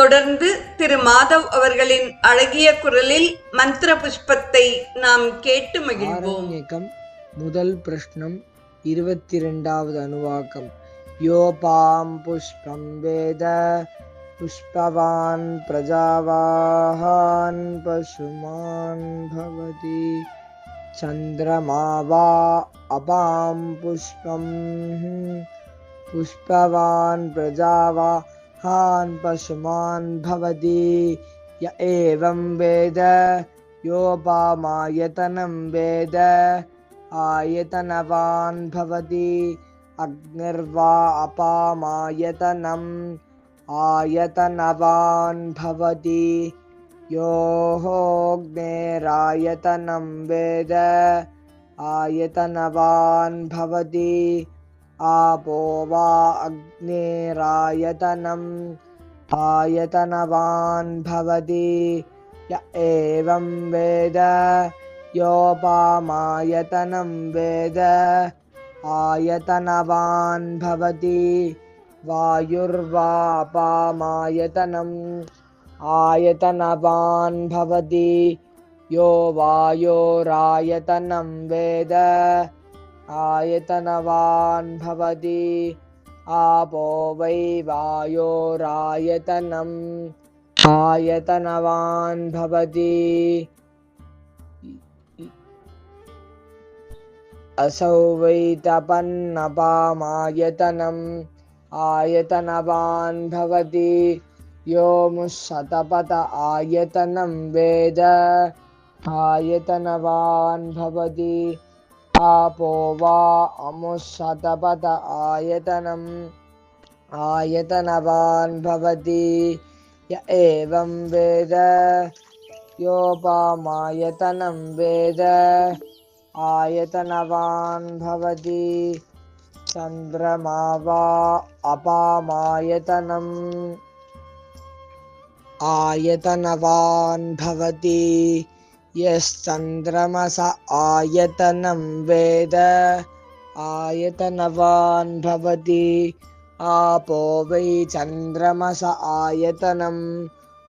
தொடர்ந்து திரு மாதவ் அவர்களின் அழகிய குரலில் மந்திர புஷ்பத்தை நாம் கேட்டு மகிழ்வோம். ஆரண்யகம் முதல் பிரஷ்னம் 22வது அனுவாக்கம். யோபாம் புஷ்பம் வேத புஷ்பவான் பிரஜாவாஹான் பசுமான் பவதி சந்திரமாவா அபாம் புஷ்பம் புஷ்பவான் பிரஜாவாஹான் பசுமான் பவதி ய ஏவம் வேத யோபாமாயதனம் வேத ஆயதனவான் பவதி அக்னிர்வா அபாமாயதனம் ஆயதனவான் பவதி யோஹோக்னேராயதனம் வேத ஆயதனவான் பவதி ஆபோ வா அக்னேராயதனம் ஆயதனவான் பவதி ய ஏவம் வேத யோபாமாயதனம் வேத ஆயதனவான் பவதி வாயுர்வா அபாமாயதனம் ஆயதனவான் பவதி யோ வாயோராயதனம் வேத ஆயதனவான் பவதி ஆபோ வை வாயோராயதனம் ஆயதனவான் பவதி असौ वै तपन्नपामायतनम् आयतनवान् भवति यो मुषतपत आयतनं वेद आयतनवान् भवति आपो वा अमुषतपत आयतनम् आयतनवान् भवति य एवं वेद योपामायतनं वेद आयतनवान् भवति चन्द्रमा वा अपामायतनम् आयतनवान् भवति यश्चन्द्रमस आयतनं वेद आयतनवान् भवति आपो वै चन्द्रमस आयतनम्